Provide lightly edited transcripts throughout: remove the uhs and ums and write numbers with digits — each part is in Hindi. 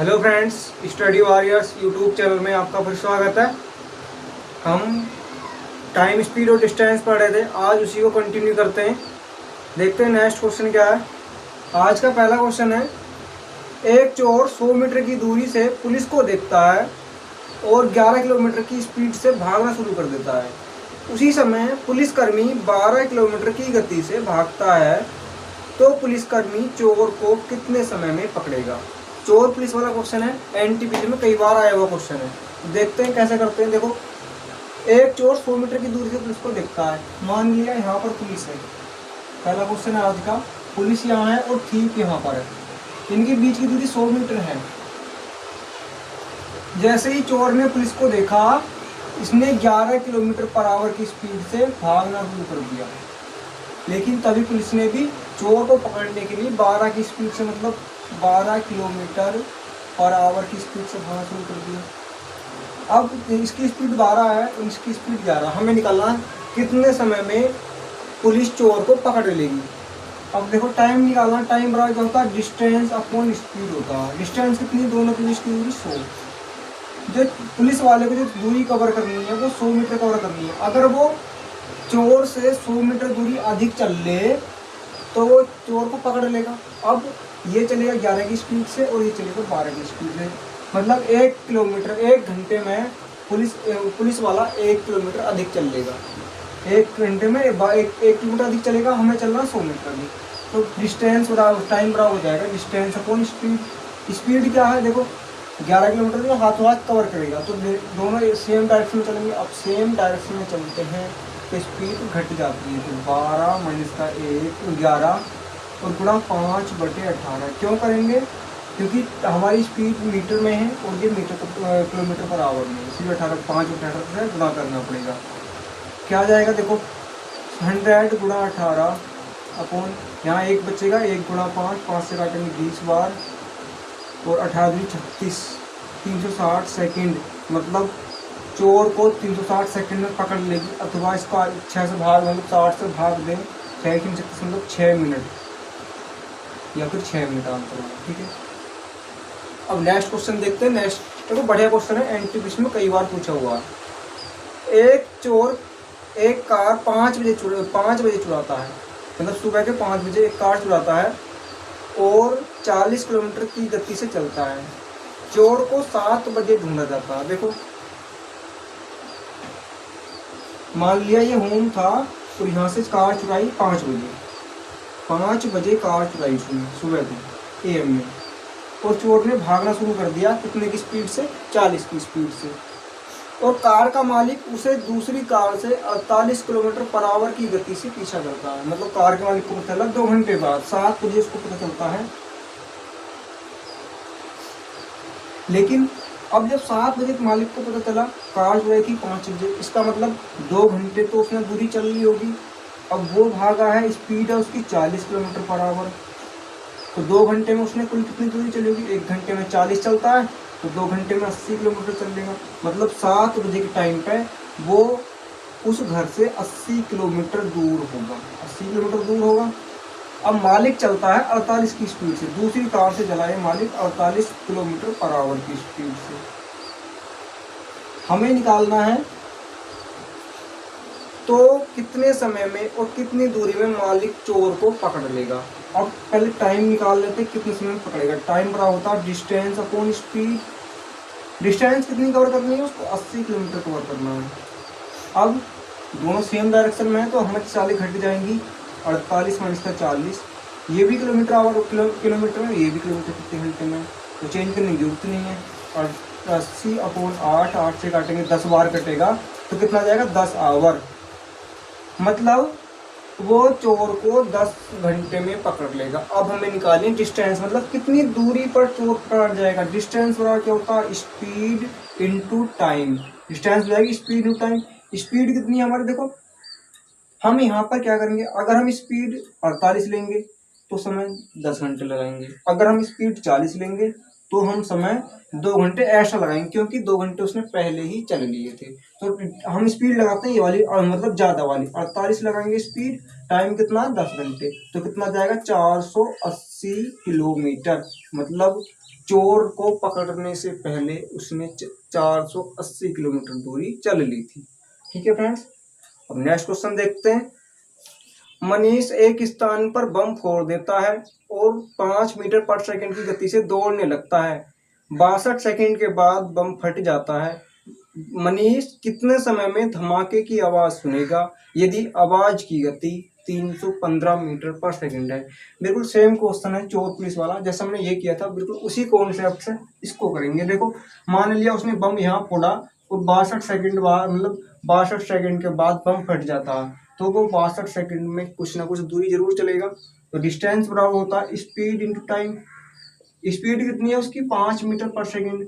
Hello friends, study warriors YouTube channel में आपका फिर स्वागत है। हम टाइम, स्पीड और डिस्टेंस पढ़ रहे थे, आज उसी को कंटिन्यू करते हैं। देखते हैं नेक्स्ट क्वेश्चन क्या है। आज का पहला क्वेश्चन है, एक चोर 100 मीटर की दूरी से पुलिस को देखता है और 11 किलोमीटर की स्पीड से भागना शुरू कर देता है। उसी समय पुलिसकर्मी 12 किलोमीटर की गति से भागता है, तो पुलिसकर्मी चोर को कितने समय में पकड़ेगा। चोर पुलिस वाला क्वेश्चन है, एनटीपीसी में कई बार आया हुआ क्वेश्चन है। देखते हैं कैसे करते हैं। देखो, एक चोर 100 मीटर की दूरी से पुलिस को देखता है। मान लिया यहाँ पर पुलिस है। पहला क्वेश्चन है आज का, पुलिस यहाँ है और ठीक यहाँ पर है। इनके बीच की दूरी 100 मीटर है। जैसे ही चोर ने पुलिस को देखा, इसने 11 किलोमीटर पर आवर की स्पीड से भागना शुरू कर दिया। लेकिन तभी पुलिस ने भी चोर को पकड़ने के लिए 12 की स्पीड से, मतलब 12 किलोमीटर पर आवर की स्पीड से भागना शुरू कर दिया। अब इसकी स्पीड 12 है, इसकी स्पीड 11। हमें निकालना है कितने समय में पुलिस चोर को पकड़ लेगी। अब देखो, टाइम निकालना। टाइम बराबर क्या होता है, डिस्टेंस अपॉन स्पीड होता है। डिस्टेंस कितनी, दोनों पुलिस की दूरी 100। जो पुलिस वाले को जो दूरी कवर करनी है वो 100 मीटर कवर करनी है। अगर वो चोर से 100 मीटर दूरी अधिक चल ले तो वो चोर को पकड़ लेगा। अब ये चलेगा 11 की स्पीड से और ये चलेगा 12 की स्पीड से। मतलब 1 किलोमीटर 1 घंटे में पुलिस वाला 1 किलोमीटर अधिक चल लेगा। 1 घंटे में 1 किलोमीटर अधिक चलेगा, हमें चलना 100 मीटर अधिक। तो डिस्टेंस बराबर, टाइम बराबर हो जाएगा डिस्टेंस अपॉन स्पीड। स्पीड क्या है, देखो 11 किलोमीटर में हाथों हाथ कवर करेगा, तो दोनों सेम डायरेक्शन में चलेंगे। अब सेम डायरेक्शन में चलते हैं तो स्पीड घट जाती है। तो 12 माइनस का 1 11 और गुणा 5/18 क्यों करेंगे, क्योंकि हमारी स्पीड मीटर में है और ये किलोमीटर पर आवर में, इसलिए 5/18 से गुणा करना पड़ेगा। क्या जाएगा, देखो 100 गुणा 18 अपॉन, यहाँ 1 बचेगा, 1 गुणा 5, 5 से काटेंगे 20 बार और 18 36, 360 सेकेंड। मतलब चोर को 360 सेकंड में पकड़ लेगी, अथवा इसका 6 से भाग, मतलब 60 से भाग दें, 6 की 36 मतलब 6 मिनट या फिर 6 मिनट आंसर होगा। ठीक है, अब नेक्स्ट क्वेश्चन देखते हैं। नेक्स्ट देखो, बढ़िया क्वेश्चन है, एनटीपीसी में कई बार पूछा हुआ है। एक चोर एक कार 5 बजे चुराता है, मतलब सुबह के 5 बजे एक कार चुराता है और 40 किलोमीटर की गति से चलता है। चोर को 7 बजे ढूंढा जाता है। देखो, मान लिया ये होम था तो यहाँ से कार चुराई 5 बजे। 5 बजे कार चुराई सुबह को AM में, और चोर ने भागना शुरू कर दिया कितने की स्पीड से, 40 की स्पीड से। और कार का मालिक उसे दूसरी कार से 48 किलोमीटर पर आवर की गति से पीछा करता है। मतलब कार के मालिक को पता चला 2 घंटे बाद, 7 बजे उसको पता चलता है। लेकिन अब जब 7 बजे मालिक को पता चला कार जो है कि 5 बजे, इसका मतलब 2 घंटे तो उसने दूरी चल ली होगी। अब वो भागा है, स्पीड है उसकी 40 किलोमीटर पर आवर, तो 2 घंटे में उसने कुल कितनी दूरी चली होगी। 1 घंटे में 40 चलता है तो 2 घंटे में 80 किलोमीटर चल लेगा। मतलब 7 बजे के टाइम पे वो उस घर से 80 किलोमीटर दूर होगा। 80 किलोमीटर दूर होगा। अब मालिक चलता है 48 की स्पीड से, दूसरी कार से चलाए मालिक 48 किलोमीटर पर आवर की स्पीड से। हमें निकालना है तो कितने समय में और कितनी दूरी में मालिक चोर को पकड़ लेगा। अब पहले टाइम निकाल लेते, कितने समय में पकड़ेगा। टाइम बड़ा होता है डिस्टेंस अपॉन स्पीड। डिस्टेंस कितनी कवर करनी है, उसको 80 किलोमीटर कवर करना है। अब दोनों सेम डायरेक्शन में है तो हमें 40 घट जाएंगी, 48 माइनस का 40, ये भी किलोमीटर आवर किलोमीटर में, ये भी किलोमीटर कितने घंटे में, तो चेंज करने की जरूरत नहीं है। और 80 अपॉन 8, 8 से काटेंगे 10 बार कटेगा तो कितना जाएगा, 10 आवर। मतलब वो चोर को 10 घंटे में पकड़ लेगा। अब हमें निकालनी डिस्टेंस, मतलब कितनी दूरी पर चोर पकड़ जाएगा। डिस्टेंस बराबर क्या होता है, स्पीड इंटू टाइम। डिस्टेंस हो जाएगी स्पीड इंटू टाइम। स्पीड कितनी है हमारे, देखो हम यहाँ पर क्या करेंगे, अगर हम स्पीड 48 लेंगे तो समय 10 घंटे लगाएंगे। अगर हम स्पीड 40 लेंगे तो हम समय 2 घंटे एक्स्ट्रा लगाएंगे, क्योंकि 2 घंटे उसने पहले ही चल लिए थे। तो हम स्पीड लगाते हैं ये वाली, मतलब ज़्यादा वाली 48 लगाएंगे स्पीड। टाइम कितना, 10 घंटे, तो कितना जाएगा 480 किलोमीटर। मतलब चोर को पकड़ने से पहले उसने 480 किलोमीटर दूरी चल ली थी। ठीक है फ्रेंड्स, अब नेक्स्ट क्वेश्चन देखते हैं। मनीष एक स्थान पर बम फोड़ देता है और 5 मीटर पर सेकंड की गति से दौड़ने लगता है। 62 सेकंड के बाद बम फट जाता है। मनीष कितने समय में धमाके की आवाज सुनेगा यदि आवाज की गति 315 मीटर पर सेकंड है। बिल्कुल सेम क्वेश्चन है चोर पुलिस वाला, जैसा हमने ये किया था बिल्कुल उसी कॉन्सेप्ट से इसको करेंगे। देखो मान लिया उसने बम यहाँ फोड़ा और 62 सेकंड बाद, मतलब 62 सेकंड के बाद बम फट जाता है, तो वो 62 सेकंड में कुछ ना कुछ दूरी जरूर चलेगा। तो डिस्टेंस बराबर होता है स्पीड इंटू टाइम। स्पीड कितनी है उसकी 5 मीटर पर सेकंड।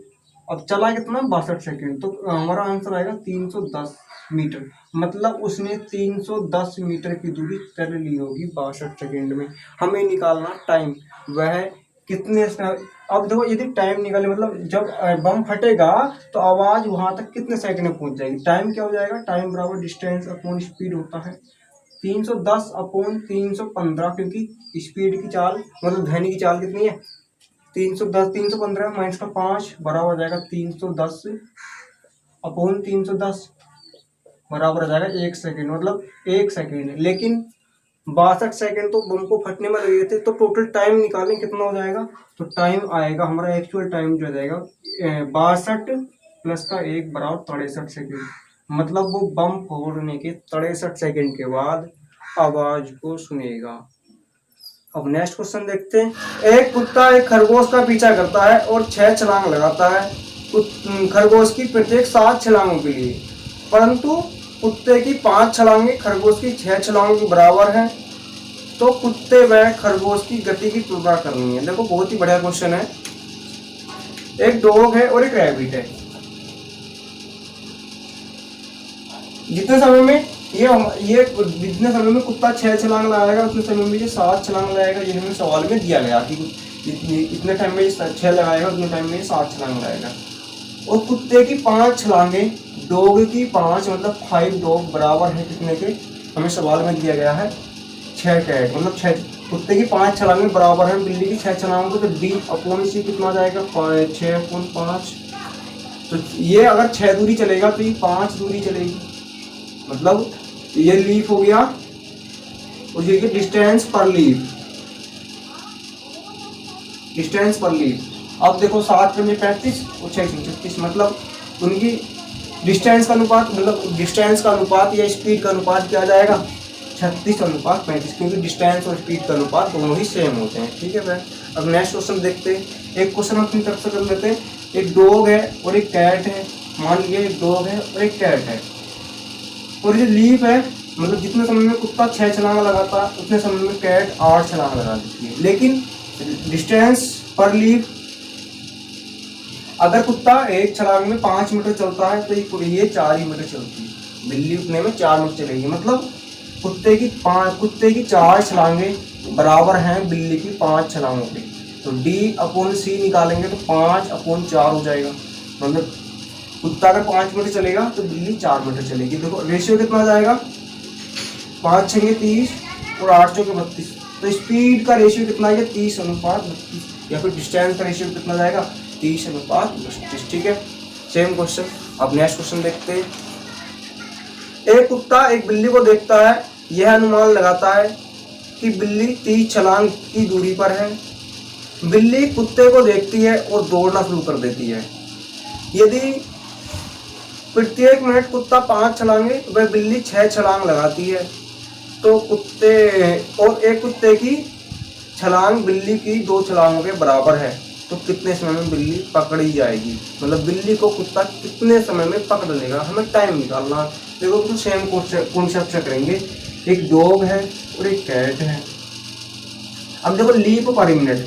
अब चला कितना 62 सेकंड, तो हमारा आंसर आएगा 310 मीटर। मतलब उसने 310 मीटर की दूरी चल ली होगी 62 सेकंड में। हमें निकालना टाइम, वह कितने। अब देखो यदि टाइम निकाले मतलब जब बम फटेगा तो आवाज वहां तक कितने सेकंड में पहुंच जाएगी। टाइम क्या हो जाएगा, टाइम बराबर डिस्टेंस अपॉन स्पीड होता है 310 अपॉन 315, क्योंकि स्पीड की चाल मतलब ध्वनि की चाल कितनी है 310, 315 माइनस का 5 बराबर हो जाएगा 310 अपॉन 310 बराबर हो जाएगा 1 सेकेंड, मतलब 1 सेकेंड। लेकिन 62 सेकेंड तो बम को फटने में लगे थे, तो टोटल टाइम निकालें कितना हो जाएगा। तो टाइम आएगा हमारा एक्चुअल टाइम जो हो जाएगा 62 प्लस का 1 बराबर 63 सेकेंड। मतलब वो बम फोड़ने के 63 सेकेंड के बाद आवाज को सुनेगा। अब नेक्स्ट क्वेश्चन देखते हैं। एक कुत्ता एक खरगोश का पीछा करता है और 6 छलांग लगाता है खरगोश की प्रत्येक 7 छलांगों के लिए, परंतु कुत्ते की 5 छलांगे खरगोश की 6 छलांगों के बराबर है। तो कुत्ते व खरगोश की गति की तुलना करनी है। देखो बहुत ही बढ़िया क्वेश्चन है। एक डॉग है और एक रैबिट है। जितने समय में ये जितने समय में कुत्ता 6 छलांग लगाएगा उतने समय में ये 7 छलांग लगाएगा। ये हमें सवाल में दिया गया कि इतने टाइम में ये 6 लगाएगा उतने टाइम में ये 7 छलांग लगाएगा। और कुत्ते की 5 छलांगे डॉग की 5 मतलब 5 डॉग बराबर है कितने के, हमें सवाल में दिया गया है 6 कैट, मतलब 6 कुत्ते की 5 छलांगे बराबर है बिल्ली की 6 छलांगों। तो डी अपॉन सी कितना जाएगा 6 अपॉन 5। तो ये अगर 6 दूरी चलेगा तो ये 5 दूरी चलेगी, मतलब ये लीफ हो गया और ये डिस्टेंस पर लीफ, डिस्टेंस पर लीफ। अब देखो 7 में 35 और 6 36, मतलब उनकी डिस्टेंस का अनुपात, मतलब डिस्टेंस का अनुपात या स्पीड का अनुपात क्या जाएगा 36 अनुपात 35, क्योंकि डिस्टेंस और स्पीड का अनुपात दोनों ही सेम होते हैं। ठीक है फ्रेंड, अब नेक्स्ट क्वेश्चन देखते हैं। एक क्वेश्चन अपनी तरफ से कर लेते हैं। एक डॉग है और एक कैट है। मान लीजिए एक डॉग है और एक कैट है, और ये लीफ है, मतलब जितने समय में कुत्ता 6 छलांग लगाता है उतने समय में कैट 8 छलांग लगा देती है। लेकिन डिस्टेंस पर लीफ, अगर कुत्ता एक छलांग में 5 मीटर चलता है तो ये 4 ही मीटर चलती है। बिल्ली उतने में 4 मीटर चलेगी, मतलब कुत्ते की 4 छलांगे बराबर हैं बिल्ली की 5 छलांगों के। तो डी अपॉन सी निकालेंगे तो 5 अपॉन 4 हो जाएगा। मतलब कुत्ता अगर 5 मीटर चलेगा तो बिल्ली 4 मीटर चलेगी। देखो रेशियो कितना आ जाएगा 5 छंगे 30 और 8 चौके 32। तो स्पीड का रेशियो कितना है 30 अनुपात 32, या फिर डिस्टेंस का रेशियो कितना जाएगा 30 अनुपात 32। ठीक है, सेम क्वेश्चन। अब नेक्स्ट क्वेश्चन देखते हैं। एक कुत्ता एक बिल्ली को देखता है, यह अनुमान लगाता है कि बिल्ली 30 छलांग की दूरी पर है। बिल्ली कुत्ते को देखती है और दौड़ना शुरू कर देती है। यदि प्रत्येक मिनट कुत्ता 5 छलांगे वह बिल्ली 6 छलांग लगाती है, तो कुत्ते और एक कुत्ते की छलांग बिल्ली की 2 छलांगों के बराबर है, तो कितने समय में बिल्ली पकड़ी जाएगी। मतलब बिल्ली को कुत्ता कितने समय में पकड़ लेगा, हमें टाइम निकालना। देखो तो सेम कॉन्सेप्ट से करेंगे। एक डॉग है और एक कैट है। अब देखो लीप पर मिनट,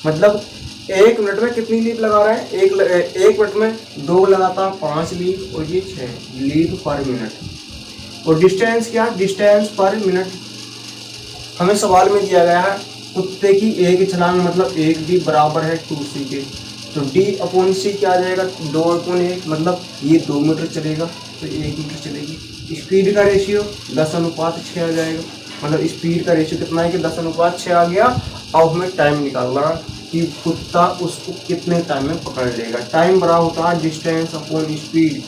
मतलब 1 मिनट में कितनी लीप लगा रहा है, एक मिनट में डॉग लगाता 5 लीप और ये 6 लीप पर मिनट। और डिस्टेंस क्या, डिस्टेंस पर मिनट हमें सवाल में दिया गया है कुत्ते की 1 छलांग मतलब 1 भी बराबर है 2c के। तो डी अपॉन सी क्या आ जाएगा 2 अपॉन 1, मतलब ये 2 मीटर चलेगा तो 1 मीटर चलेगी। स्पीड का रेशियो 10 अनुपात 6 आ जाएगा, मतलब स्पीड का रेशियो कितना है कि 10 अनुपात 6 आ गया। अब हमें टाइम निकालना, कि कुत्ता उसको कितने टाइम में पकड़ लेगा। टाइम बराबर होता है डिस्टेंस अपॉन स्पीड।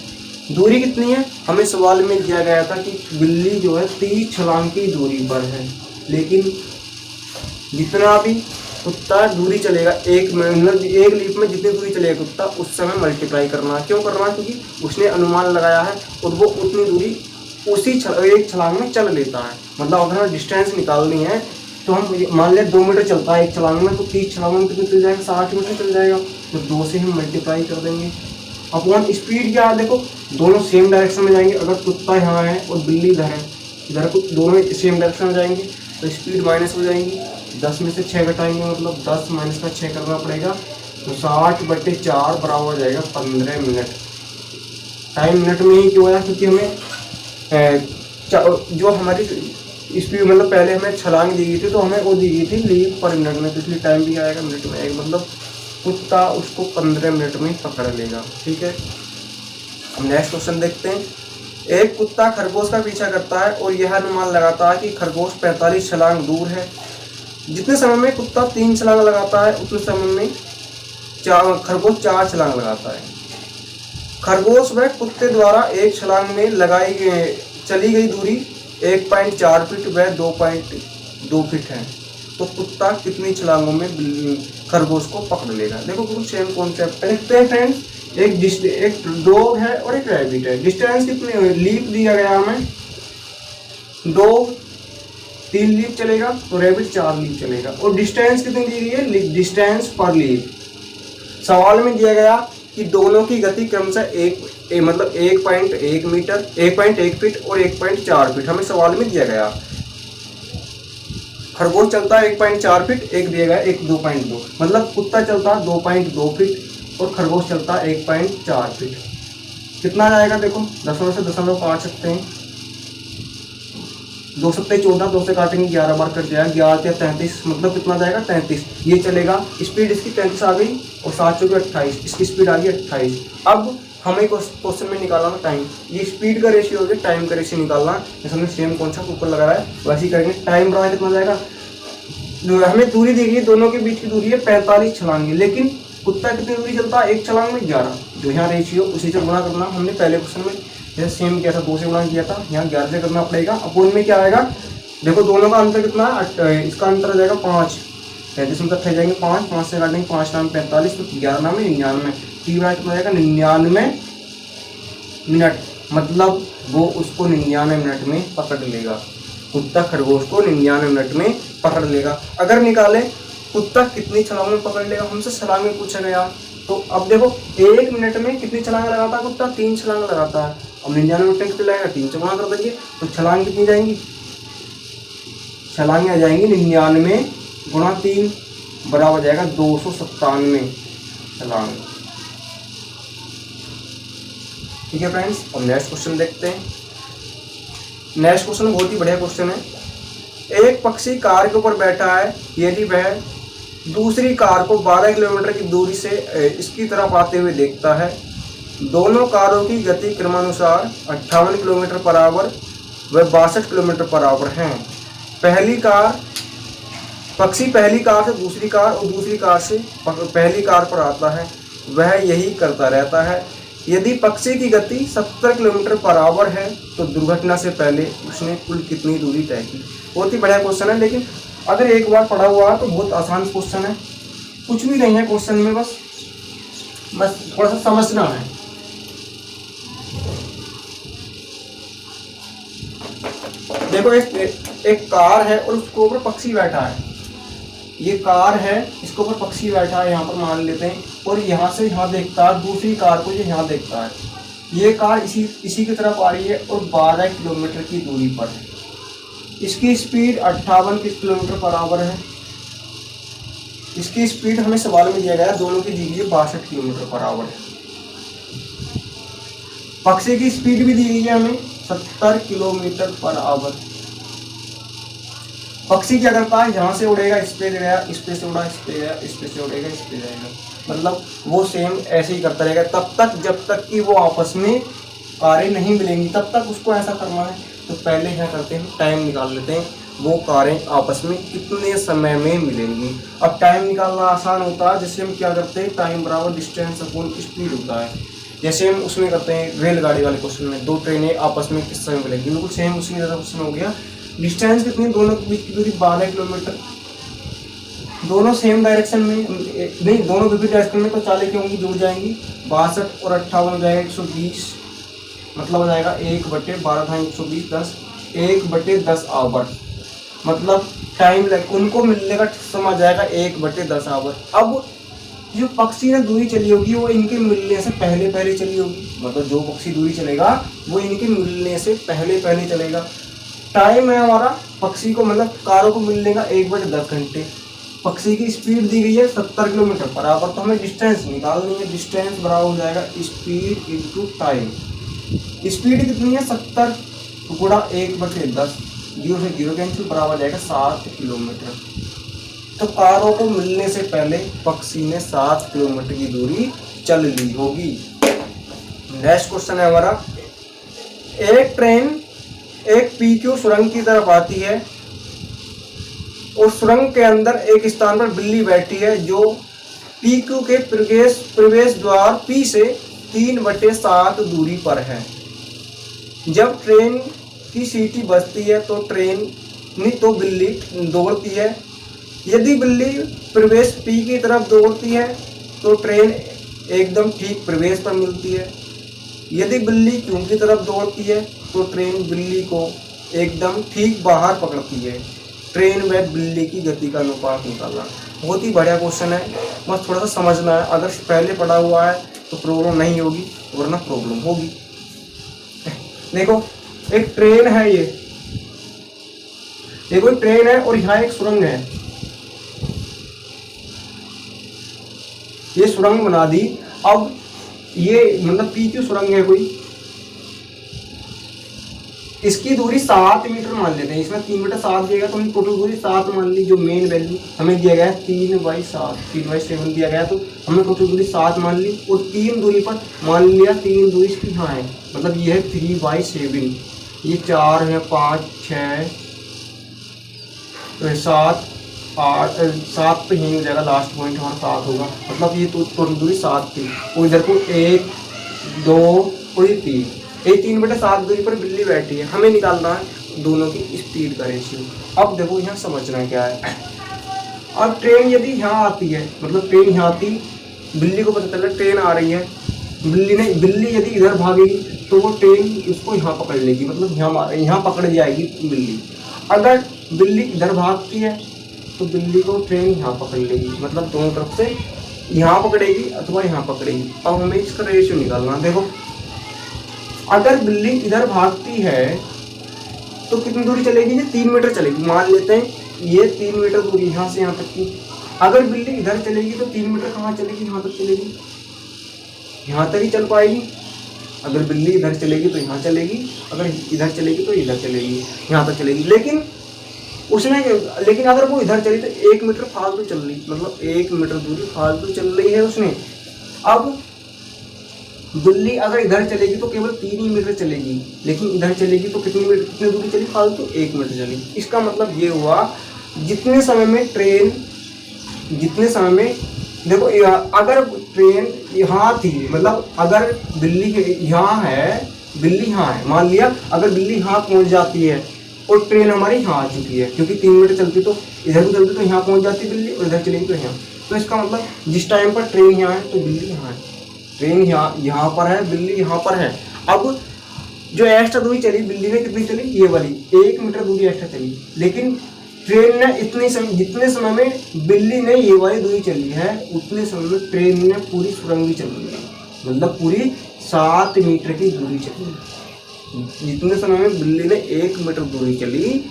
दूरी कितनी है, हमें सवाल में दिया गया था कि बिल्ली जो है 30 छलांग की दूरी पर है, लेकिन जितना भी कुत्ता दूरी चलेगा एक लीप में जितनी दूरी चलेगा कुत्ता, उस समय मल्टीप्लाई करना। क्यों करना, क्योंकि उसने अनुमान लगाया है और वो उतनी दूरी उसी एक छलांग में चल लेता है। मतलब अगर हमें डिस्टेंस निकालनी है तो हम मान लें 2 मीटर चलता है एक छलांग में, तो 30 छलांग में कितनी चल जाएगा, 60 मीटर चल जाएगा। तो 2 से हम मल्टीप्लाई कर देंगे। अपॉन स्पीड क्या है, देखो दोनों सेम डायरेक्शन में जाएंगे। अगर कुत्ता यहाँ है और बिल्ली इधर है, इधर को दोनों सेम डायरेक्शन में जाएंगे तो स्पीड माइनस हो जाएंगी। 10 में से 6 घटाएंगे, मतलब 10 माइनस का 6 करना पड़ेगा। तो 60/4 बराबर हो जाएगा 15 मिनट। टाइम मिनट में ही क्यों आया, क्योंकि हमें जो हमारी स्पीड मतलब पहले हमें छलांग दी गई थी तो हमें वो दी गई थी लीप पर मिनट में, तो इसलिए टाइम भी आएगा मिनट में। एक मतलब कुत्ता उसको 15 मिनट में पकड़ लेगा। ठीक है, हम नेक्स्ट क्वेश्चन देखते हैं। एक कुत्ता खरगोश का पीछा करता है और यह अनुमान लगाता है कि खरगोश 45 छलांग दूर है। जितने समय में कुत्ता 3 छलांग लगाता है उतने समय में खरगोश 4 छलांग लगाता है। खरगोश व कुत्ते द्वारा एक छलांग में चली गई दूरी 1.4 फीट व 2.2 फीट है, तो कुत्ता कितनी छलांगों में खरगोश को पकड़ लेगा। देखो कुछ सेम कॉन्सेप्ट है। देखते हैं फ्रेंड्स, एक डॉग है और एक रैबिट है। डिस्टेंस कितनी लीप दिया गया हमें, डॉग 3 लीप चलेगा तो रैबिट 4 लीप चलेगा। और डिस्टेंस कितनी दी गई है, डिस्टेंस पर लीप। सवाल में दिया गया कि दोनों की गति क्रमशः मतलब 1.1 मीटर 1.1 फीट और 1.4 फीट हमें सवाल में दिया गया। खरगोश चलता है 1.4 फीट, एक दिया गया 2.2, मतलब कुत्ता चलता है 2.2 फीट और खरगोश चलता है 1.4 फीट। कितना जाएगा, देखो दशमलव से दशमलव काट सकते हैं। 2 सत्ते 14, 2 से काटेंगे 11 बार कट जाएगा, 11 या 33, मतलब कितना जाएगा 33। ये चलेगा, स्पीड इसकी 33 आ गई और 7 चौके 28, इसकी स्पीड आ गई 28। अब हमें क्वेश्चन में निकालना टाइम, ये स्पीड का रेशियो हो गया, टाइम का रेशियो निकालना। जैसे हमने सेम कॉन्सेप्ट ऊपर लगाया है वैसे ही करेंगे। टाइम बराबर कितना जाएगा, हमें दूरी दी गई, दोनों के बीच की दूरी है 45 छलांग, लेकिन कुत्ता कितनी दूरी चलता है एक छलांग में 11। जो यहाँ रेशियो उसी से गुणा करना, हमने पहले क्वेश्चन में जैसे सेम किया था 2 से गुणा किया था, यहाँ 11 से करना पड़ेगा। अपोन में क्या आएगा, देखो दोनों का अंतर कितना है, इसका अंतर हो जाएगा 5, 35 में तक जाएंगे 5 से काटेंगे 5 नाम 45, तो 11 नाम 99, टी बराबर कितना जाएगा 99 मिनट, मतलब वो उसको 99 मिनट में पकड़ लेगा। कुत्ता खरगोश को 99 मिनट में पकड़ लेगा। अगर निकाले कुत्ता कितनी छलांग में पकड़ लेगा, हमसे छलांग में पूछा गया। तो अब देखो 1 मिनट में कितनी छलांग लगाता है कुत्ता, 3 छलांग लगाता है। अब 99 मिनट में कितने लगेगा, 3 से गुणा कर देंगे, तो छलांग कितनी जाएंगी, छलांग आ जाएंगी 99 गुणा 3 बराबर जाएगा 297 छलांग। ठीक है फ्रेंड्स, अब नेक्स्ट क्वेश्चन देखते हैं। नेक्स्ट क्वेश्चन बहुत ही बढ़िया क्वेश्चन है। एक पक्षी कार के ऊपर बैठा है, यदि वह दूसरी कार को 12 किलोमीटर की दूरी से इसकी तरफ आते हुए देखता है, दोनों कारों की गति क्रमानुसार 58 किलोमीटर पर आवर व 62 किलोमीटर पर आवर हैं। पक्षी पहली कार से दूसरी कार और दूसरी कार से पहली कार पर आता है, वह यही करता रहता है। यदि पक्षी की गति 70 किलोमीटर पर आवर है तो दुर्घटना से पहले उसने कुल कितनी दूरी तय की। बहुत ही बढ़िया क्वेश्चन है, लेकिन अगर एक बार पढ़ा हुआ है तो बहुत आसान क्वेश्चन है, कुछ भी नहीं है क्वेश्चन में, बस थोड़ा सा समझना है। देखो एक कार है और उसके ऊपर पक्षी बैठा है। ये कार है, इसके ऊपर पक्षी बैठा है, यहाँ पर मान लेते हैं, और यहाँ से यहाँ देखता है दूसरी कार को, ये यहाँ देखता है। ये कार इसी की तरफ आ रही है और 12 किलोमीटर की दूरी पर है। इसकी स्पीड 58 किलोमीटर पर आवर है। इसकी स्पीड हमें सवाल में दिया गया है, दोनों की दी गई है 62 किलोमीटर पर आवर है। पक्षी की स्पीड भी दी गई है हमें 70 किलोमीटर पर आवर। पक्षी क्या करता है, यहाँ से उड़ेगा इस पे गया, इस पे से उड़ा इस पे गया, इस पे से उड़ेगा इस पे जाएगा, मतलब वो सेम ऐसे ही करता रहेगा तब तक जब तक कि वो आपस में कारें नहीं मिलेंगी, तब तक उसको ऐसा करना है। तो पहले क्या करते हैं, टाइम निकाल लेते हैं। वो कारें आपस में कितने समय में मिलेंगी। अब टाइम निकालना आसान होता है, जैसे हम क्या करते हैं, टाइम बराबर डिस्टेंस अपॉन स्पीड होता है। जैसे हम उसमें करते हैं रेलगाड़ी वाले क्वेश्चन में, दो ट्रेनें आपस में किस समय मिलेंगी, बिल्कुल सेम उसी जैसा क्वेश्चन हो गया। डिस्टेंस कितनी, दोनों के बीच की दूरी 12 किलोमीटर, दोनों सेम डायरेक्शन में नहीं, दोनों विपरीत डायरेक्शन में, तो 40 की होंगी, जुड़ जाएंगी, 62 और 58 हो जाएगा 120, मतलब हो जाएगा 1/12 था 120, 10 1/10 आवर, मतलब टाइम लग उनको मिलने का समय आ जाएगा 1/10 आवर। अब जो पक्षी ने दूरी चली होगी वो इनके मिलने से पहले पहले चली होगी, मतलब जो पक्षी दूरी चलेगा वो इनके मिलने से पहले पहले चलेगा। टाइम है हमारा पक्षी को, मतलब कारों को मिलने का 1/10 घंटे। पक्षी की स्पीड दी गई है 70 किलोमीटर पर आवर, तो हमें डिस्टेंस निकालनी है। डिस्टेंस बराबर हो जाएगा स्पीड इंटू टाइम। स्पीड कितनी है 70 गुणा 1/10, 0 से 0 कैंसिल, बराबर जाएगा 7 किलोमीटर। तो कारों को मिलने से पहले पक्षी ने 7 किलोमीटर की दूरी चल ली होगी। नेक्स्ट क्वेश्चन है हमारा, एक ट्रेन एक PQ सुरंग की तरफ आती है और सुरंग के अंदर एक स्थान पर बिल्ली बैठी है जो PQ के प्रवेश द्वार P से 3/7 दूरी पर है। जब ट्रेन की सीटी बजती है तो बिल्ली दौड़ती है। यदि बिल्ली प्रवेश P की तरफ दौड़ती है तो ट्रेन एकदम ठीक प्रवेश पर मिलती है। यदि बिल्ली Q की तरफ दौड़ती है तो ट्रेन बिल्ली को एकदम ठीक बाहर पकड़ती है। ट्रेन व बिल्ली की गति का अनुपात निकालना। बहुत ही बढ़िया क्वेश्चन है, बस थोड़ा सा समझना है। अगर पहले पढ़ा हुआ है तो प्रॉब्लम नहीं होगी, वरना प्रॉब्लम होगी। देखो एक ट्रेन है, ये कोई ट्रेन है और यहाँ एक सुरंग है। ये सुरंग बना दी। अब ये मतलब PQ सुरंग है कोई, इसकी दूरी 7 मीटर मान लेते हैं। इसमें 3 मीटर 7 दिया गया तो हमने टोटल दूरी 7 मान ली। जो मेन वैल्यू हमें दिया गया है 3/7, 3/7 दिया गया, तो हमने टोटल दूरी 7 मान ली। और 3 दूरी पर मान लिया, 3 दूरी इसकी यहाँ है, मतलब ये है 3/7। ये 4 है, 5, 6, 7, 8, 7 पे यही हो जाएगा, लास्ट पॉइंट हमारा 7 होगा। मतलब ये टोटल दूरी 7 थी। और इधर को 1, 2 और ये 3, ये 3/7 दूरी पर बिल्ली बैठी है। हमें निकालना है दोनों की स्पीड का रेशियो। अब देखो यहाँ समझना क्या है। अब ट्रेन यदि यहाँ आती है, मतलब ट्रेन यहाँ आती, बिल्ली को पता चला ट्रेन आ रही है, बिल्ली यदि इधर भागेगी तो वो ट्रेन उसको यहाँ पकड़ लेगी, मतलब यहाँ पकड़ जाएगी बिल्ली। अगर बिल्ली इधर भागती है तो बिल्ली को ट्रेन यहाँ पकड़ लेगी, मतलब दोनों तरफ से यहाँ पकड़ेगी अथवा यहाँ पकड़ेगी। अब हमें इसका रेशियो निकालना। देखो अगर बिल्ली इधर भागती है तो कितनी दूरी चलेगी, ये 3 मीटर चलेगी। मान लेते हैं ये 3 मीटर दूरी यहाँ से यहाँ तक की। अगर बिल्ली इधर चलेगी तो 3 मीटर कहाँ चलेगी, यहाँ तक चलेगी, यहाँ तक ही चल पाएगी। अगर बिल्ली इधर चलेगी तो यहाँ चलेगी, अगर इधर चलेगी तो इधर चलेगी, यहाँ तक चलेगी। लेकिन अगर वो इधर चली तो 1 मीटर फालतू चल रही, मतलब 1 मीटर दूरी फालतू चल रही है उसने। अब बिल्ली अगर इधर चलेगी तो केवल 3 ही मीटर चलेगी, लेकिन इधर चलेगी तो कितनी दूरी चली फालतू, 1 मीटर चली। इसका मतलब ये हुआ जितने समय में देखो अगर ट्रेन यहाँ थी, मतलब अगर बिल्ली यहाँ है, बिल्ली यहाँ है, मान लिया अगर बिल्ली यहाँ पहुँच जाती है और ट्रेन हमारी यहाँ आ चुकी है, क्योंकि 3 मीटर चलती तो इधर भी चलती तो यहाँ पहुँच जाती बिल्ली, और इधर चलेगी तो यहाँ। तो इसका मतलब जिस टाइम पर ट्रेन यहाँ है तो बिल्ली यहाँ है, ट्रेन यहाँ पर है, बिल्ली यहाँ पर है। अब जो एक्स्ट्रा दूरी चली बिल्ली ने कितनी चली, ये वाली 1 मीटर दूरी एक्स्ट्रा चली। लेकिन ट्रेन ने जितने समय में बिल्ली ने ये वाली दूरी चली है उतने समय में ट्रेन ने पूरी सुरंग भी चली है, मतलब पूरी 7 मीटर की दूरी चली। जितने समय में बिल्ली ने 1 मीटर दूरी चली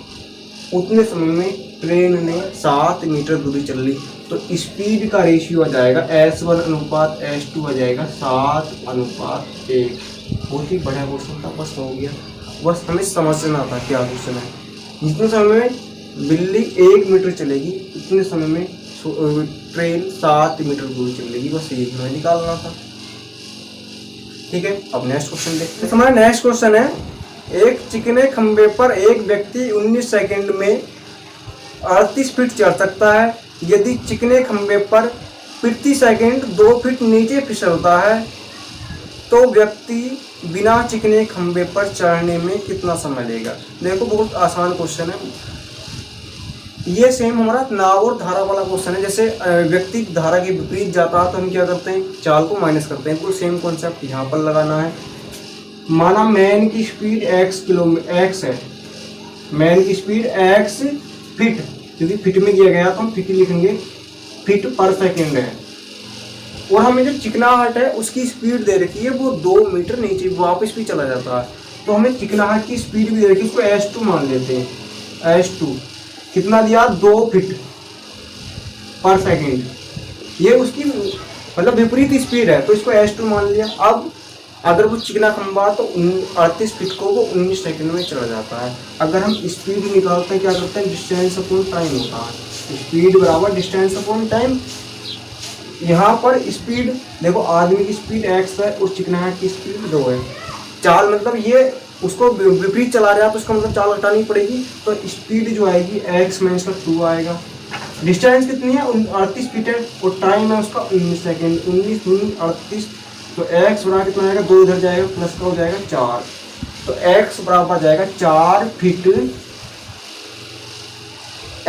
उतने समय में ट्रेन ने 7 मीटर दूरी चली। तो स्पीड का रेशियो आ जाएगा S1 अनुपात S2 आ जाएगा 7:1। बहुत ही बढ़िया क्वेश्चन था, बस हो गया। बस हमें समझना था क्या क्वेश्चन है। जितने समय में बिल्ली 1 मीटर चलेगी उतने समय में ट्रेन 7 मीटर दूर चलेगी, बस ये हमें निकालना था। ठीक है, अब नेक्स्ट क्वेश्चन देखते हैं। हमारा नेक्स्ट क्वेश्चन है, एक चिकने खंबे पर एक व्यक्ति 19 सेकंड में 38 फीट चढ़ सकता है यदि चिकने खंभे पर प्रति सेकंड 2 फीट नीचे फिसलता है तो व्यक्ति बिना चिकने खंभे पर चढ़ने में कितना समय लेगा। देखो बहुत आसान क्वेश्चन है ये, सेम हमारा नाव और धारा वाला क्वेश्चन है। जैसे व्यक्ति धारा के विपरीत जाता है तो हम क्या करते हैं, चाल को माइनस करते हैं। तो सेम कॉन्सेप्ट यहाँ पर लगाना है। माना मैन की स्पीड x है, मैन की स्पीड x फीट, क्योंकि फीट में दिया गया तो हम फीट लिखेंगे, फीट पर सेकेंड है। और हमें जो चिकनाहट है उसकी स्पीड दे रखी है वो 2 मीटर नीचे वापस भी चला जाता है, तो हमें चिकनाहट की स्पीड भी दे रखी है, उसको s2 मान लेते हैं। s2 कितना दिया, 2 फीट पर सेकेंड, ये उसकी मतलब विपरीत स्पीड है तो इसको s2 मान लिया। अब अगर वो चिकना खंभा तो 38 फीट को वो 19 सेकंड में चढ़ जाता है। अगर हम स्पीड निकालते हैं क्या करते हैं, डिस्टेंस अपॉन टाइम होता है, स्पीड बराबर डिस्टेंस अपॉन टाइम। यहाँ पर स्पीड देखो, आदमी की स्पीड x है और चिकनाहट की स्पीड 2 है। चाल मतलब ये उसको विपरीत चला रहा है तो उसका मतलब चाल हटानी पड़ेगी, तो स्पीड जो आएगी x में इसका 2 आएगा। डिस्टेंस कितनी है, 38 फीट है और टाइम है उसका 19 सेकेंड, 19 दूनी 38, तो x बराबर कितना आएगा, 2 इधर जाएगा प्लस का हो जाएगा 4, तो x बराबर जाएगा 4 फीट,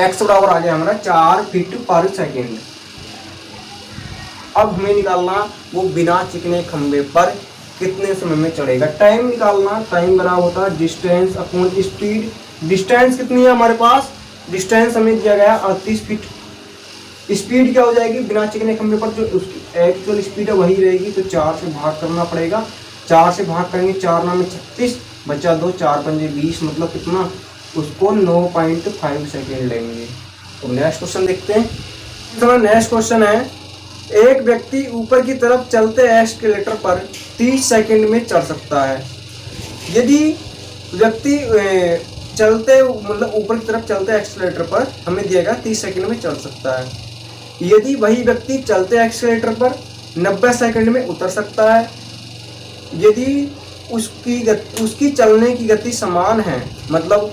x बराबर आ गया हमारा 4 फीट पर सेकेंड। अब हमें निकालना वो बिना चिकने खंभे पर कितने समय में चढ़ेगा। टाइम निकालना, टाइम बराबर होता है डिस्टेंस अपॉन स्पीड। डिस्टेंस कितनी है हमारे पास, डिस्टेंस हमें दिया गया 38 फीट। स्पीड क्या हो जाएगी, बिना चिकने खंभे पर जो उसकी एक्चुअल स्पीड है वही रहेगी, तो 4 से भाग करना पड़ेगा। 4 से भाग करेंगे, 4 9 में 36, बचा 2, 4 5 20, मतलब कितना, उसको 9.5 सेकेंड लेंगे। तो नेक्स्ट क्वेश्चन देखते हैं। तो नेक्स्ट क्वेश्चन है, एक व्यक्ति ऊपर की तरफ चलते एस्केलेटर पर 30 सेकंड में चढ़ सकता है यदि व्यक्ति चलते मतलब ऊपर की तरफ चलते एक्सीलरेटर पर हमें दिएगा 30 सेकंड में चढ़ सकता है। यदि वही व्यक्ति चलते एक्सीलरेटर पर 90 सेकंड में उतर सकता है यदि उसकी चलने की गति समान है। मतलब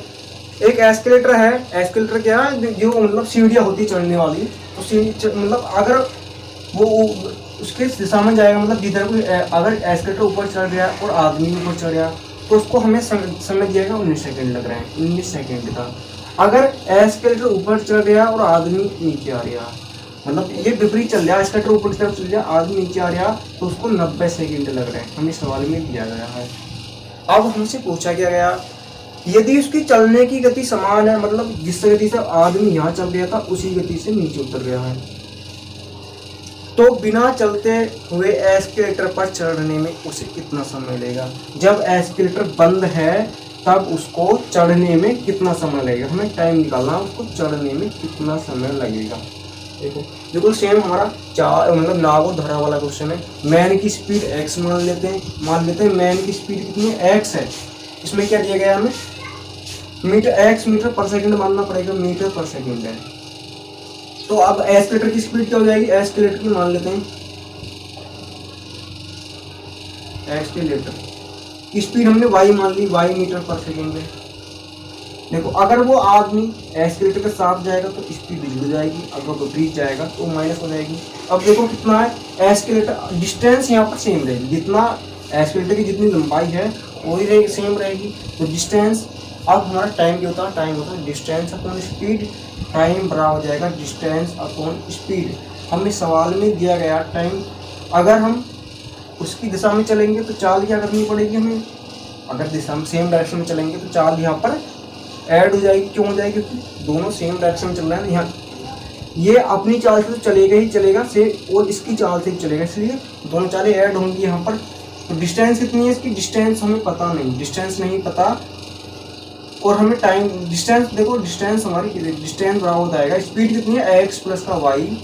एक एस्केलेटर है, एस्केलेटर क्या है, जो मतलब सीढ़ियाँ होती चढ़ने वाली, तो सीढ़ी मतलब अगर वो उसके दिशा में जाएगा, मतलब जिधर कोई अगर एस्केलेटर ऊपर चढ़ गया और आदमी ऊपर चढ़ गया तो उसको हमें समय दिएगा 19 सेकंड लग रहे हैं, 19 सेकंड का। अगर एस्केलेटर ऊपर चढ़ गया और आदमी नीचे आ रहा, मतलब ये विपरीत चल रहा है, एस्केलेटर ऊपर की तरफ चल गया, आदमी नीचे आ रहा, तो उसको 90 सेकंड लग रहे हैं, हमें सवाल में दिया गया है। अब हमसे पूछा गया यदि उसकी चलने की गति समान है, मतलब जिस गति से आदमी यहाँ चल गया था उसी गति से नीचे उतर गया है, तो बिना चलते हुए एस्केलेटर पर चढ़ने में उसे कितना समय लगेगा। जब एस्केलेटर बंद है तब उसको चढ़ने में कितना समय लगेगा, हमें टाइम निकालना, उसको चढ़ने में कितना समय लगेगा। देखो बिल्कुल सेम हमारा मतलब नाव और धारा वाला क्वेश्चन है। मैन की स्पीड x मान लेते हैं मैन की स्पीड कितनी है, x है। इसमें क्या दिया गया, हमें मीटर पर सेकंड मानना पड़ेगा, मीटर पर सेकंड है। तो अब एस्केलेटर की स्पीड क्या हो जाएगी, एस्केलेटर की मान लेते हैं, एस्केलेटर की स्पीड हमने y मान ली, y मीटर पर सेकंड है। देखो अगर वो आदमी एस्केलेटर के साथ जाएगा तो स्पीड जुड़ जाएगी, अगर विपरीत जाएगा तो माइनस हो जाएगी। अब देखो कितना है, एस्केलेटर डिस्टेंस यहाँ पर सेम रहेगी, जितना एस्केलेटर की जितनी लंबाई है वही रहेगी, सेम रहेगी, तो डिस्टेंस। अब हमारा टाइम क्या होता है, टाइम होता है डिस्टेंस अपॉन स्पीड। टाइम बराबर हो जाएगा डिस्टेंस अपॉन स्पीड। हमें सवाल में दिया गया टाइम, अगर हम उसकी दिशा में चलेंगे तो चाल क्या करनी पड़ेगी हमें, अगर दिशा में सेम डायरेक्शन में चलेंगे तो चाल यहाँ पर ऐड हो जाएगी। क्यों हो जाएगी, क्योंकि दोनों सेम डायरेक्शन में चल रहे हैं। यहाँ ये अपनी चाल से तो चलेगा ही चलेगा से, और इसकी चाल से भी चलेगा, इसलिए दोनों चालें ऐड होंगी यहाँ पर। तो डिस्टेंस कितनी है इसकी, डिस्टेंस हमें पता नहीं, डिस्टेंस नहीं पता, और हमें टाइम डिस्टेंस देखो, डिस्टेंस हमारी डिस्टेंस बराबर हो जाएगा स्पीड कितनी है, एक्स प्लस का वाई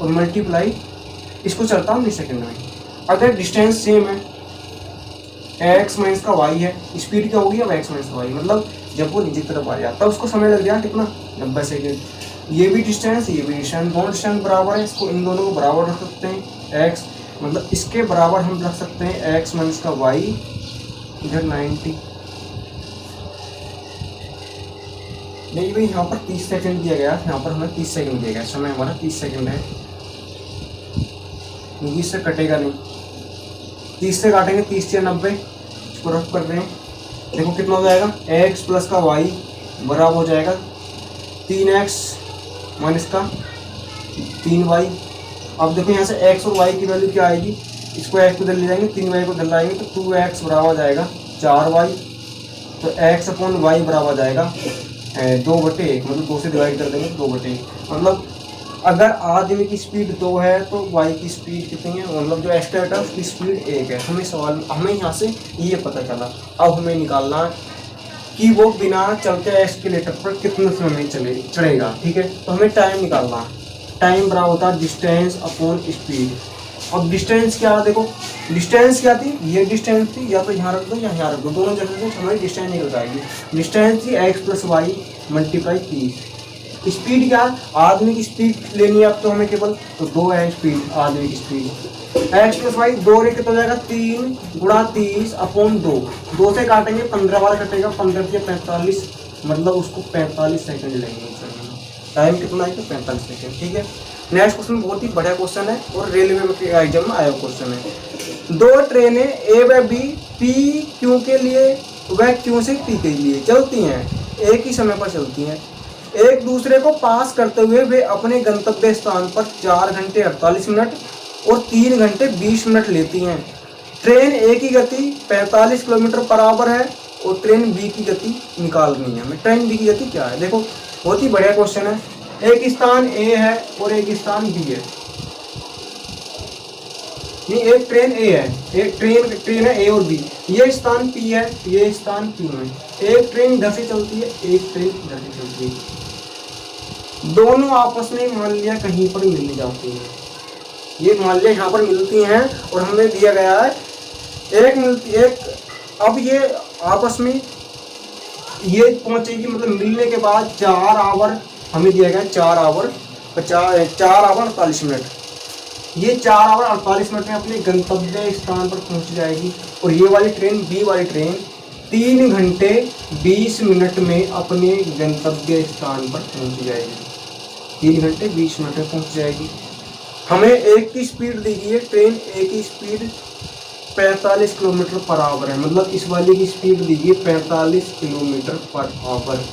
और मल्टीप्लाई, इसको चलता हूँ 20 सेकेंड में। अगर डिस्टेंस सेम है, एक्स माइनस का वाई है, स्पीड क्या होगी अब एक्स माइनस का वाई, मतलब जब वो नीचे की तरफ आ जाता है उसको समय लग गया कितना, 90 सेकेंड। ये भी डिस्टेंस ये भी डिस्टेंस, दोनों डिस्टेंस बराबर है, इसको इन दोनों को बराबर रख सकते हैं। एक्स मतलब इसके बराबर हम रख सकते हैं एक्स माइनस का वाई, इधर 90, नहीं भाई, यहाँ पर 30 सेकंड दिया गया, यहाँ पर हमें 30 सेकंड दिया गया, समय हमारा 30 सेकंड है, 20 से कटेगा नहीं, 30 से काटेंगे, 30 से 90, इसको रफ कर रहे हैं। देखो कितना हो जाएगा, x प्लस का y बराबर हो जाएगा 3x माइनस का 3y। अब देखो यहाँ से x और y की वैल्यू क्या आएगी, इसको x को डल ले जाएंगे, 3y को डल लाएंगे तो 2x बराबर हो जाएगा 4y। तो x अपॉन y बराबर हो जाएगा 2/1, मतलब 2 से डिवाइड कर देंगे 2/1। मतलब अगर आदमी की स्पीड 2 है तो y की स्पीड कितनी है, मतलब जो एक्सकैवेटर उसकी स्पीड 1 है। हमें यहाँ से ये पता चला। अब हमें निकालना कि वो बिना चलते एस्केलेटर पर कितने समय में चढ़ेगा। ठीक है, तो हमें टाइम निकालना है। टाइम बराबर होता है डिस्टेंस अपॉन स्पीड। अब डिस्टेंस क्या है, देखो डिस्टेंस क्या थी, ये डिस्टेंस थी, या तो यहाँ रख दो या यहाँ रख दो, दोनों जगह से हमारी डिस्टेंस निकल जाएगी। डिस्टेंस थी x plus y multiply 30। Speed क्या है, आदमी की स्पीड लेनी है अब तो हमें केवल, तो 2 है स्पीड, आदमी की स्पीड। x प्लस वाई 2 रे कितना हो जाएगा, 3 गुणा 30 अपॉन 2, 2 से काटेंगे 15 बार कटेगा, 15 से 45, मतलब उसको 45 सेकंड लगेंगे। टाइम कितना है, 45 सेकंड। ठीक है, नेक्स्ट क्वेश्चन बहुत ही बढ़िया क्वेश्चन है और रेलवे के एग्जाम में आया क्वेश्चन है। 2 ट्रेनें ए व बी पी क्यू के लिए व क्यू से पी के लिए चलती हैं, एक ही समय पर चलती हैं। एक दूसरे को पास करते हुए वे अपने गंतव्य स्थान पर 4 घंटे 48 मिनट और 3 घंटे 20 मिनट लेती हैं। ट्रेन ए की गति 45 किलोमीटर पर आवर है और ट्रेन बी की गति निकालनी है हमें। ट्रेन बी की गति क्या है, देखो बहुत ही बढ़िया क्वेश्चन है। एक स्थान ए है और एक स्थान बी है, नहीं एक ट्रेन ए है, एक ट्रेन है ए और बी, ये स्थान पी है, ये स्थान क्यू है। एक ट्रेन इधर से चलती है, एक ट्रेन इधर से चलती है। दोनों आपस में मान लिया कहीं पर मिल जाती है, ये मान लिया यहाँ पर मिलती हैं और हमें दिया गया है एक। अब ये आपस में ये पहुंचेगी, मतलब मिलने के बाद 4 आवर हमें दिया गया, 4 आवर 48 मिनट। ये 4 आवर 48 मिनट में अपने गंतव्य स्थान पर पहुंच जाएगी। और ये वाली ट्रेन, बी वाली ट्रेन 3 घंटे 20 मिनट में अपने गंतव्य स्थान पर पहुंच जाएगी, 3 घंटे 20 मिनट में पहुंच जाएगी। हमें एक की स्पीड दी गई है, ट्रेन ए की स्पीड 45 किलोमीटर पर आवर है, मतलब इस वाले की स्पीड दी गई 45 किलोमीटर पर आवर।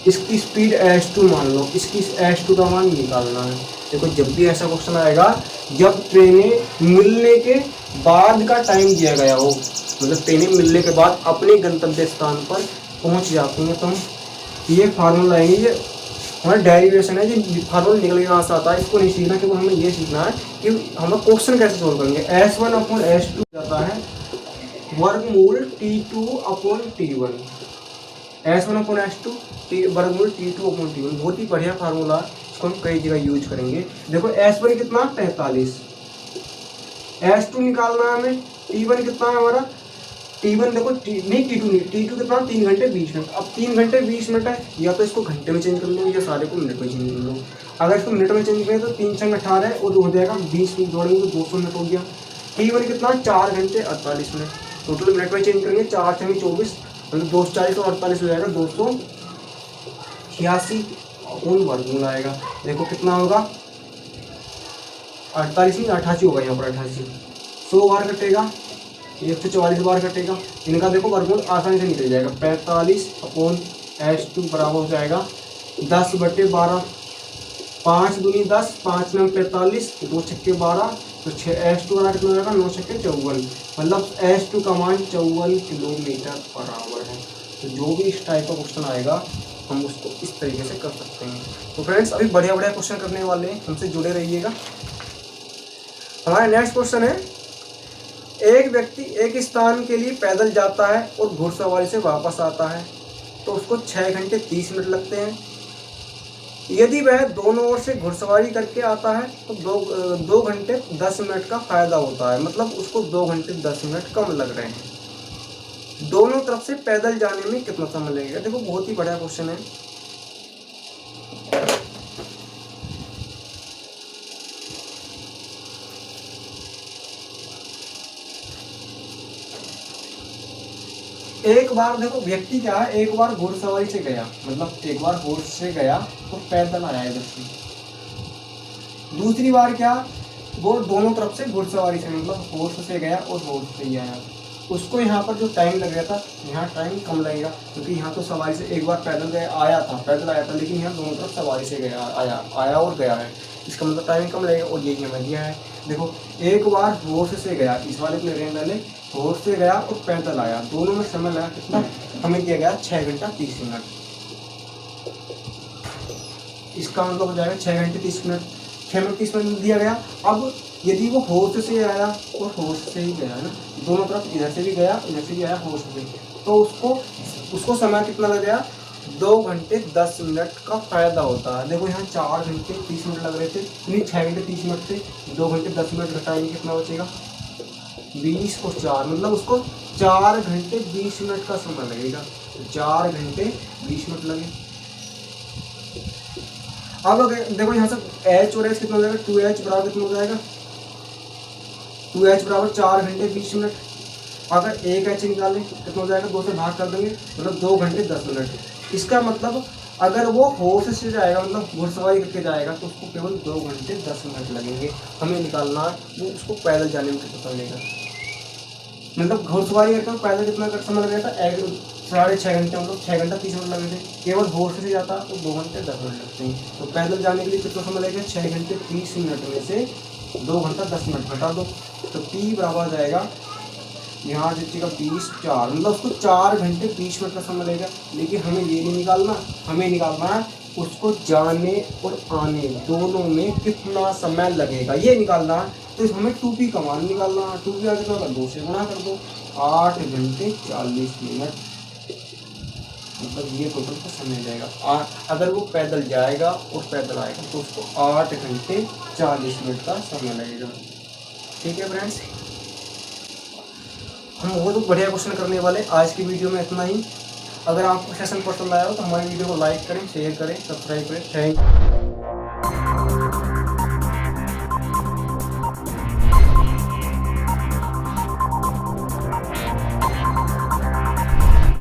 इसकी स्पीड S2 मान लो, इसकी S2 का मान निकालना है। देखो जब भी ऐसा क्वेश्चन आएगा जब ट्रेनें मिलने के बाद का टाइम दिया गया हो, मतलब ट्रेनें मिलने के बाद अपने गंतव्य स्थान पर पहुंच जाती हैं, तो हम ये फार्मूला आएंगे, ये हमारा डेरिवेशन है, ये फार्मूला निकल के कहाँ से आता है, इसको नहीं सीखना, क्योंकि हमें ये सीखना है कि हम क्वेश्चन कैसे सोल्व करेंगे। S1 अपॉन S2 जाता है वर्गमूल T2 upon T1, S1 upon S2 वर्गमूल T2 अपॉन T1। बहुत ही बढ़िया फार्मूला, इसको हम कई जगह यूज करेंगे। देखो S1 कितना 45, S2 निकालना है हमें, T1 कितना है हमारा, T1 देखो नहीं T2 नहीं, T2 कितना 3 घंटे 20 मिनट। अब 3 घंटे 20 मिनट है, या तो इसको घंटे में चेंज कर लो या सारे को मिनट में चेंज कर लो। अगर इसको मिनट में चेंज करें तो 3 छंग 18 और हो जाएगा 20 मिनट जोड़ेंगे तो 200 मिनट हो गया। T1 कितना 4 घंटे 48 मिनट, टोटल मिनट में चेंज करेंगे 4 छंग 24, मतलब 240 और 48 हो जाएगा 286 उन वर्गमूल आएगा। देखो कितना होगा 48 नहीं 88 होगा, यहाँ पर 88 100 बार कटेगा, 144 बार कटेगा, इनका देखो वर्गमूल आसानी से निकल जाएगा। 45 अपॉन S2 बराबर हो जाएगा 10/12, 5 दूनी 10, 5 9 45, 2 छक्के 12, तो S2 वाला कितना हो जाएगा 9 छक्के 54, मतलब S2 का मान 54 किलोमीटर पर आवर है। तो जो भी इस टाइप का क्वेश्चन आएगा हम उसको इस तरीके से कर सकते हैं। तो फ्रेंड्स अभी बढ़िया बढ़िया क्वेश्चन करने वाले हैं, हमसे जुड़े रहिएगा। हमारा नेक्स्ट क्वेश्चन है, एक व्यक्ति एक स्थान के लिए पैदल जाता है और घुड़सवारी से वापस आता है तो उसको 6 घंटे 30 मिनट लगते हैं। यदि वह दोनों ओर से घुड़सवारी करके आता है तो 2 घंटे 10 मिनट का फायदा होता है, मतलब उसको 2 घंटे 10 मिनट कम लग रहे हैं। दोनों तरफ से पैदल जाने में कितना समय लगेगा। देखो बहुत ही बढ़िया क्वेश्चन है। एक बार देखो व्यक्ति क्या है, एक बार घुड़सवारी से गया, मतलब एक बार हॉर्स से गया तो पैदल आया इधर से। दूसरी बार क्या, वो दोनों तरफ से घुड़सवारी से, मतलब हॉर्स से गया और हॉर्स से ही आया। उसको यहाँ पर जो टाइम लग रहा था, यहाँ टाइम कम लगेगा, क्योंकि यहाँ तो सवारी से एक बार पैदल गया आया था, पैदल आया था, लेकिन यहाँ दोनों तरफ सवारी से गया आया और गया है, इसका मतलब टाइम कम लगेगा। और यही हमें दिया है, देखो एक बार हॉर्स से गया, इस वाले प्लेन वाले हॉर्स से गया और पैदल आया, दोनों में समय लगा कितना, हमें दिया गया 6 घंटा 30 मिनट। इसका मतलब हो जाएगा 6 घंटे 30 मिनट, 6 मिनट 30 मिनट दिया गया। अब यदि वो हॉर्स से आया और हॉर्स से ही गया है ना, दोनों तरफ इधर से भी गया इधर से भी आया हॉर्स से, तो उसको समय कितना लग गया, 2 घंटे 10 मिनट का फायदा होता है। देखो यहाँ 4 घंटे 30 मिनट लग रहे थे, यानी 6 घंटे 30 मिनट से 2 घंटे 10 मिनट घटाएंगे, कितना बचेगा 20 और 4, मतलब उसको 4 घंटे 20 मिनट का समय लगेगा, 4 घंटे 20 मिनट लगे। अब अगर देखो यहाँ से एच और एच कितना हो जाएगा, 2h बराबर कितना हो जाएगा, 2h बराबर 4 घंटे 20 मिनट। अगर एक एच निकालें कितना हो जाएगा, 2 से भाग कर देंगे, मतलब 2 घंटे 10 मिनट। इसका मतलब अगर वो हॉर्स से जाएगा, मतलब घुड़सवारी करके जाएगा, तो उसको केवल 2 घंटे 10 मिनट लगेंगे। हमें निकालना वो उसको पैदल जाने में कितना समय लगेगा, मतलब घुड़सवारी करके पैदल कितना समय लगेगा था, 6.5 घंटे, मतलब 6 घंटा 30 मिनट लगे थे। केवल हॉर्स से जाता तो 2 घंटे 10 मिनट लगते हैं। तो पैदल जाने के लिए कितना समय लगेगा, 6 घंटे 30 मिनट में से 2 घंटा 10 मिनट घटा दो, तो T बराबर जाएगा यहाँ जीतेगा 20 4, मतलब उसको 4 घंटे 20 मिनट का समय लगेगा। लेकिन हमें ये नहीं निकालना, हमें निकालना है उसको जाने और आने दोनों में कितना समय लगेगा, ये निकालना है। तो हमें 2P का मान निकालना है। 2P का कितना होगा, 2 से गुणा कर दो, 8 घंटे 40 मिनट, मतलब ये टोटल का समय जाएगा। अगर वो पैदल जाएगा और पैदल आएगा तो उसको 8 घंटे 40 मिनट का समय लगेगा। ठीक है फ्रेंड्स, हम बहुत बढ़िया क्वेश्चन करने वाले आज की वीडियो में इतना ही। अगर आपको सेशन पसंद आया हो तो हमारी वीडियो को लाइक करें, शेयर करें, सब्सक्राइब करें। Thank you.